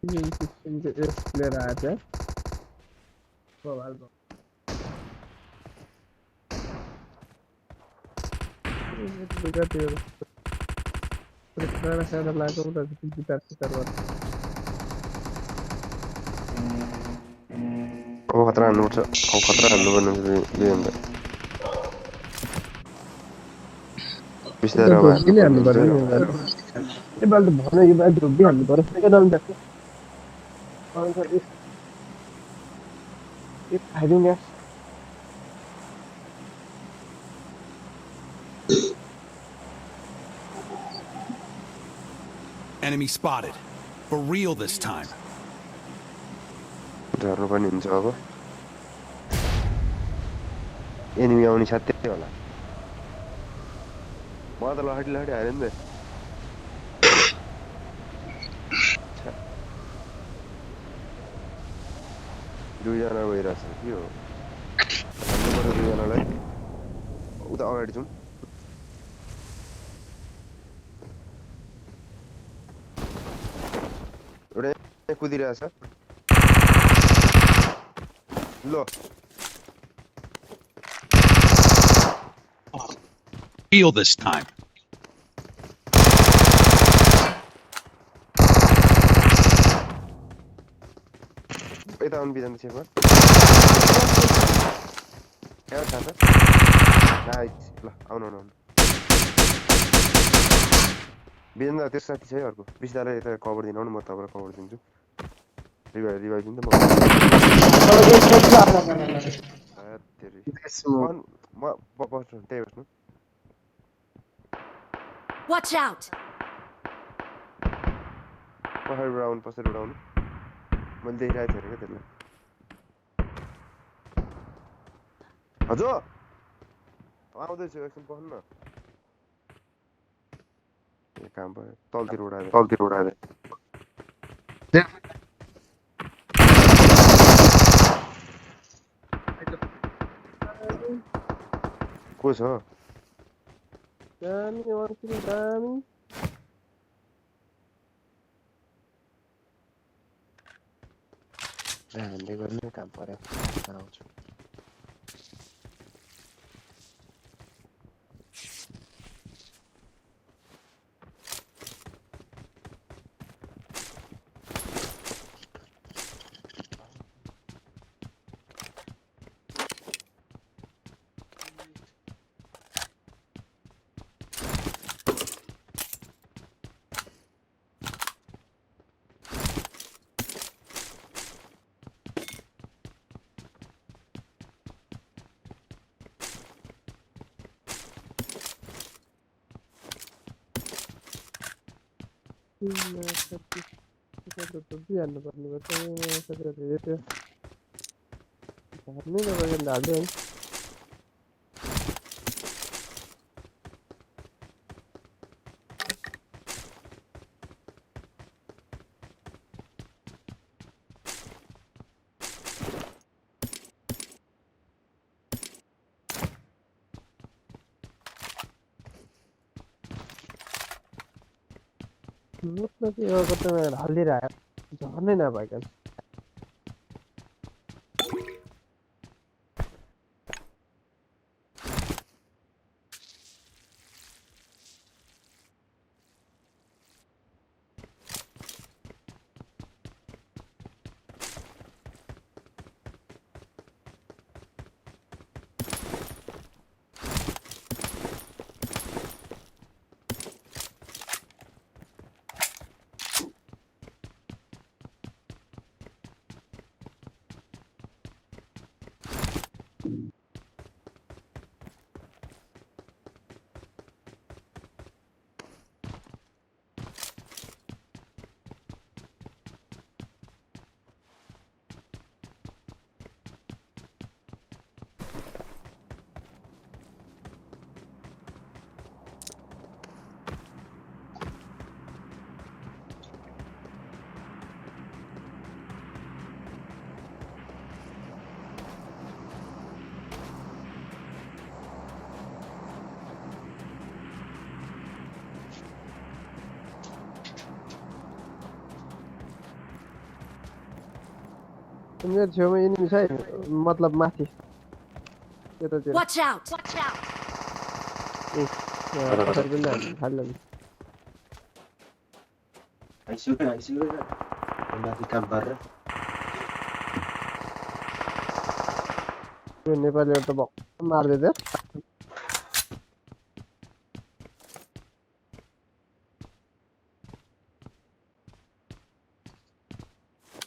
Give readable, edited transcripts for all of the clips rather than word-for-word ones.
यही किसिम के एस प्लेयर आएछ मोबाइलमा लुगा त्यो खाना खाना लाग्यो उनीहरू गिटार सिटार गर्छ ओ खतरा हान्नुपर्छ औ खतरा हान्नुपर्ने यो अन्त बिस्तारै अब ढोग्गी हान्नु हान्नुपर्ने पर्यो नि हुन्छ योपालि त भन योपालि ढोग्गी हान्नु पर्यो सेकेन्ड राउन्ड जान्छ अन्त एक खाइदिउँ gas Enemy spotted. For real this time. झर्नु पनि हुन्छ अब एनिमी आउने साथै होला मलाई त लहडी लहडी हाल्यो नि त दुईजना गइरहेछ के हो हान्नु पर्यो दुईजनालाई उता अगाडि जाउँ एउटा कुदिरहेछ ल Real this time. यता आउनु बिजानु छेकमा यहाँ छ त नाइस ल आउनु आउनु आउनु बिजानु त्यस साथी छ है अर्को बिस्तारै यता कभर दिनु आउनु म तपाईँलाई कभर दिन्छु रिभाइभ दिनु त म बस्नु त्यही बस्नु Watch out! पछाडि उडाउनु मैले देखिरहेको थिएँ क्या त्यसलाई हजुर आउँदैछु एकछिन पस्नु न काम भयो तलतिर उडाएर को छ दामी अर्किन दामी हामीले गर्ने काम पर्यो आउँछु ढोग्गी हान्नु पर्ने भयो त्यो हान्नै नभएको हाल्यो है मतलब कि यो कतै हालिदिएर आयो झर्नै नभएको मेरो छेउमा एनिमी छ है मतलब माथि यतातिर Watch out! ए यहाँ पछाडि पनि हाल्नु थाल्यो नि आइसक्यो माथि काम गरेर त्यो नेपालीहरु त भक्क मार्दै थियो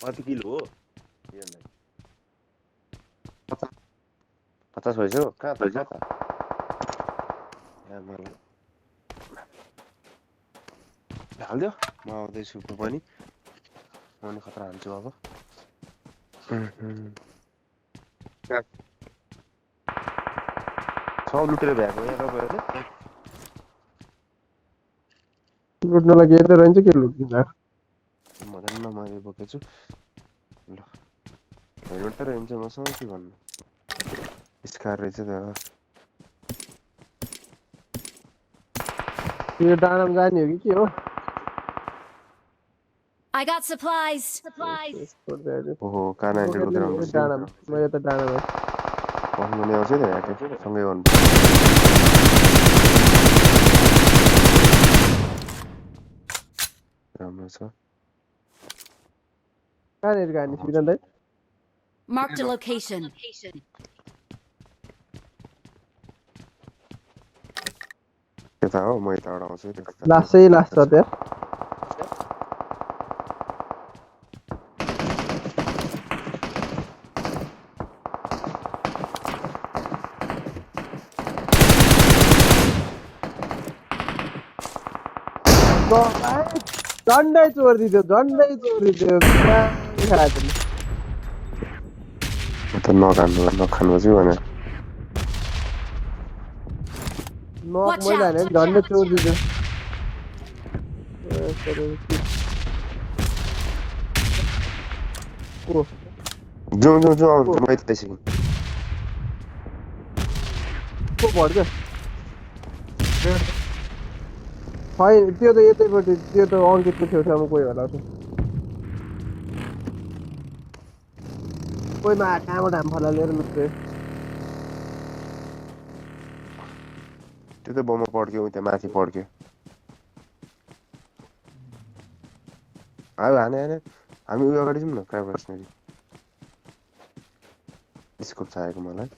कति किलो हो 50 भइसक्यो कहाँ भइछ त यहाँ मलाई हाल्दियो म आउँदैछु पनि म नि खतरा हाल्छु अब सब लुटेर भ्याएको यहाँ तपाईँहरूले लुट्नलाई के त रहन्छ के लुट्नु मजाले मैले बोकेछु ल हेलमेट त रहन्छ मसँग के भन्नु स्कार रहेछ त यो डाँडामा जाने हो कि के हो I got supplies. ओहो काना एन्टर गर्दै आउनुपर्छ डाँडामा मैले त डाँडामा पढ्नु नि आउँछ नि ह्याके सँगै गर्नु राम्रो छ कहाँनिर गाडी सुविधा दाइ Marked a location. त्यता हो म यताबाट आउँछु लास्टै लास्ट छ त्यहाँ झन्डै चोरिदियो त नखानु चाहिँ भने नक मैले हाने झन्डै चोरिदियो जाउँ आउनु म यतै सिक्नु को भड्क्यो होइन त्यो त यतैपट्टि त्यो त अङ्कितको छेउछाउमा कोही होला कोहीमा कहाँबाट हाम फला लिएर लुट्यो त्यो त बममा पड्क्यो त्यहाँ माथि पड्क्यो हाने हामी उयो अगाडि जाउँ न क्राइबर्सनेरी स्कोप चाहिएको मलाई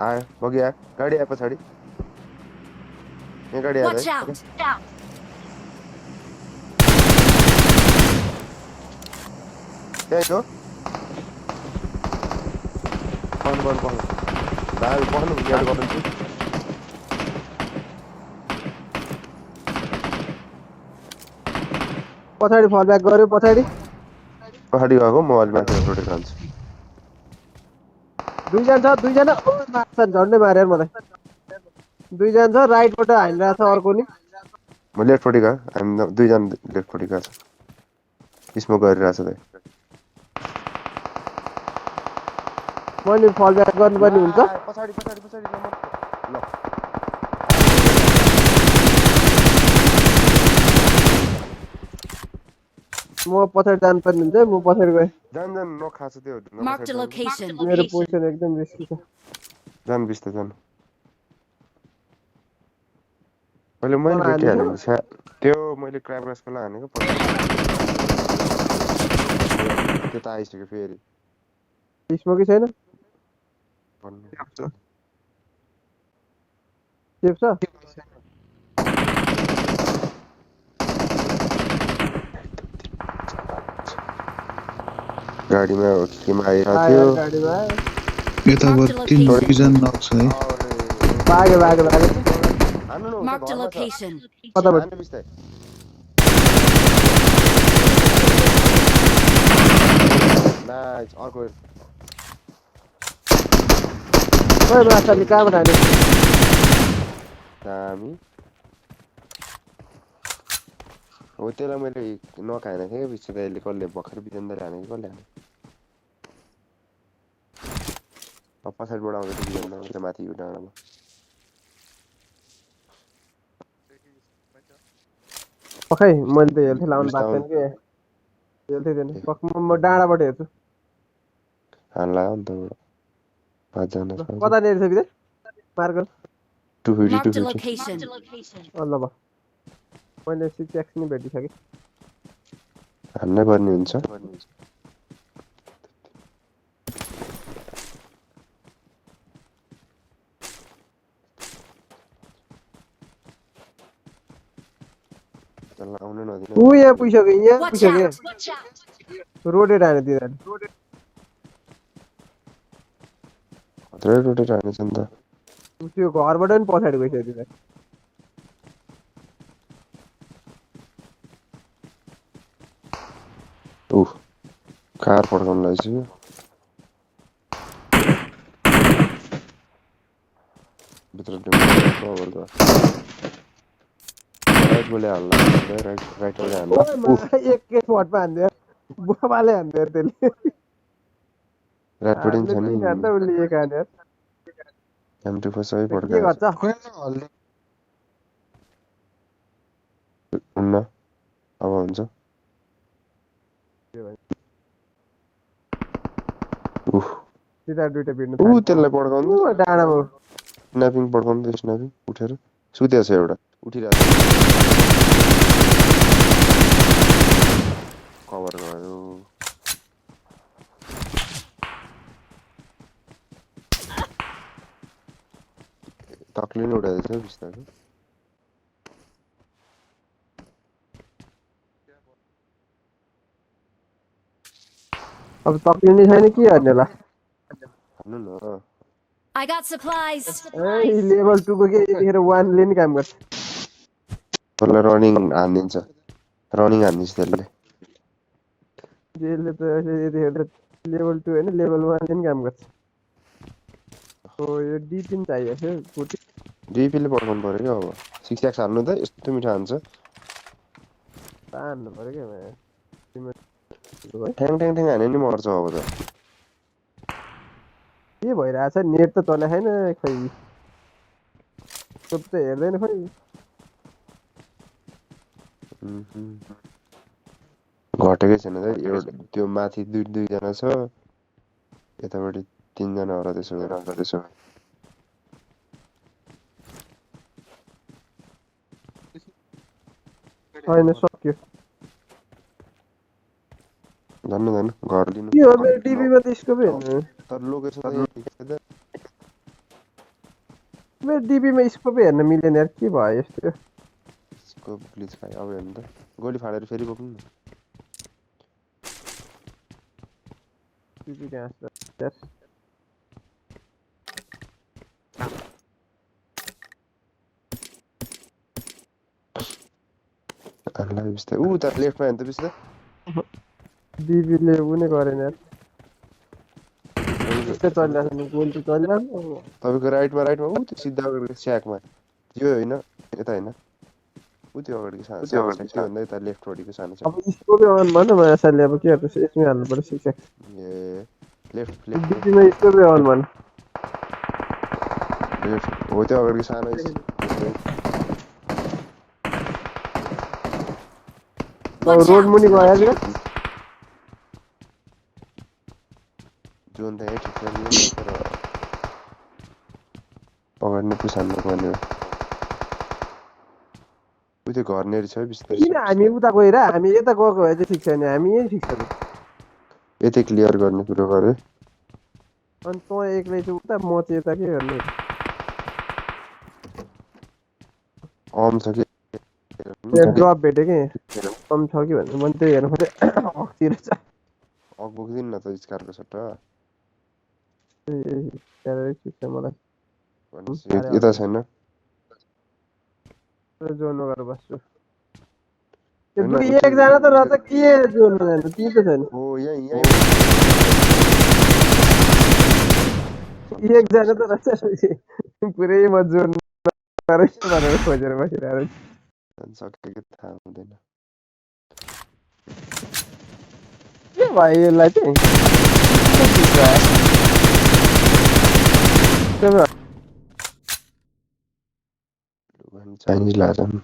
आयो बगी आयो गाडी आयो पछाडि यहाँ गाडी आयो Watch out! त्यही हो पढ्नु भाइ पढ्नु याद गर्दैछु पछाडि फल ब्याक गर्यो पछाडि गएको म अलि माथि रोटेर जान्छु दुईजना मार्छ झन्डै मार्यो मलाई दुईजना छ राइटबाट हानिरहेको छ अर्को नि म लेफ्टपट्टि गयो हामी दुईजना लेफ्टपट्टि गएको छ स्मोक गरिरहेको छ त मैले फल ब्याक गर्नुपर्ने हुन्छ पछाडि ल म पछाडि जानुपर्ने हुन्छ म पछाडि गएँ जान नखाएको त्यो Marked a location. मेरो पोजिसन एकदम रिस्की छ जान बिस्ता जान मैले भेटिहालेँ नि त्यो मैले क्राइबर्सको लागि हानेको त्यो त आइसक्यो फेरि स्मोकी छैन सेफ छ गाडीमा केमा आइरहेको थियो गाडीमा यतापट्टि दुईजना नक छ है भाग्यो हान्नु न Marked a location. कताबाट हान्नु बिस्तारै नाइस अर्को खोइ माछाले कहाँबाट हाल्यो दामी हो त्यसलाई मैले नखाएको थिएँ पछि त यसले कसले भर्खर बिजनदारी हानेको कसले हाने पछाडिबाट आउँदैछ बिजनदारी माथि यो डाँडामा खै मैले त हेल्थे लाउनु Just भएको down. छैन कि हेल्थे छैन म डाँडाबाट हेर्छु हान्ला हो नि त बडा 5 जना छ कतानिर छ बिदा मार्क गर 250 Marked a 250 location. ल भयो मैले 6x नि भेटिसकेँ हान्नै पर्ने हुन्छ त्यसलाई आउनै नदिनु ऊ यहाँ पुगिसक्यो Watch out! रोडेड हाने तिनीहरूले खत्रै रोटेर हानेछ नि त त्यो घरबाट पनि पछाडि गइसक्यो तिनीहरू उफ कार पड्काउनु लागिसक्यो भित्र कभर गर राइट बोले हाल्ला राइट बोले हाल्ला उफ एकै स्पटमा हान्दियो बुवाले हान्दियो त्यसले राइट पट्टि नि छ नि हान्दा उसले एक हान्यो M24 सबै के पड्कायो गर्छ हुन्न अब हुन्छ उफ सिधा दुइटा भिड्नु ऊ त्यसलाई पड्काउनु डाँडामा स्न्यापिङ पड्काउनु त स्न्यापिङ उठेर सुतेको छ एउटा उठिरहेको छ कभर गयो तक्लिन उठाइदिएछ बिस्तारै अब तक्लिने छैन के गर्ने होला हान्नु न I got supplies. लेभल 2 को के यतिखेर 1 ले नि काम गर्छ त्यसलाई रनिङ हानिदिन्छ रनिङ हानिदिन्छ त्यसले जेलले त यतिखेर लेभल 2 हैन लेभल 1 ले नि काम गर्छ हो यो D3 चाहियो छ गोटी डिपीले पड्काउनु पर्यो क्या अब 6x हाल्नु त यस्तो मिठो हान्छ तान्नु पर्यो क्या ठ्याङ ठ्याङ ठ्याङ हाने नि मर्छ अब त के भइरहेछ नेट त चले छैन खै सब त हेर्दैन खै घटेकै छैन त एउटा त्यो माथि दुई जना छ यतापट्टि 3 जना होला त्यसो हैन सक्यो धन्न घर लिनु के हो मेरो टिभीमा त स्कोपै हेर्नु तर लोकेसन त यही छ त मेरो टिभीमा स्कोपै हेर्न मिलेन यार के भयो यस्तो स्कोप ग्लिच खायो अब हेर्नु त गोली फाडेर फेरि बोक्नु न टिभी कहाँ छ यार हामीलाई बिस्तारै ऊ त लेफ्टमा हेर्नु त बिस्तारै टिभीले उ नै गरेन यार त्यस्तै चलिरहेको छ गोल त चलिरहेको तपाईँको राइटमा ऊ त्यो सिधा अगाडिको स्याकमा त्यो होइन यता होइन ऊ त्यो अगाडिको सानो त्योभन्दा यता लेफ्टपट्टिको सानो छ अब स्कोपै अन भन न यसैले अब के गर्छ यसमै हाल्नु पर्यो शिक्षा ए लेफ्ट टिभीमा स्कोपै अन भन लेफ्ट हो त्यो अगाडिको सानो रोड मुनि गयो जोन त यही ठिक छ तर अगाडि नै पुसान्नु पर्ने हो ऊ त्यो घर नेरी छ बिस्तारै किन हामी उता गएर हामी यता गएको भए चाहिँ ठिक छैन हामी यही ठिक छ यतै क्लियर गर्ने कुरो गरे अनि तँ एक्लै चाहिँ उता म चाहिँ यता के गर्ने अम छ कि ड्रप भेट्यो कि कम छ कि भन्नु मैले त्यही हेर्नु खोजेँ अक्तिर छ अग बोकिदिनु न त स्कारको सट्टा ठिक छ मलाई यता छैन जोड्नु गरेर बस्छु एकजना त रहेछ के जोड्नु जान्छ ती त छैन हो यही एकजना त रहेछ पुरै म जोड्नु भनेर खोजेर बसिरहेको सक्यो थाहा हुँदैन के भयो यसलाई चाहिँ चाइनिज लाछन्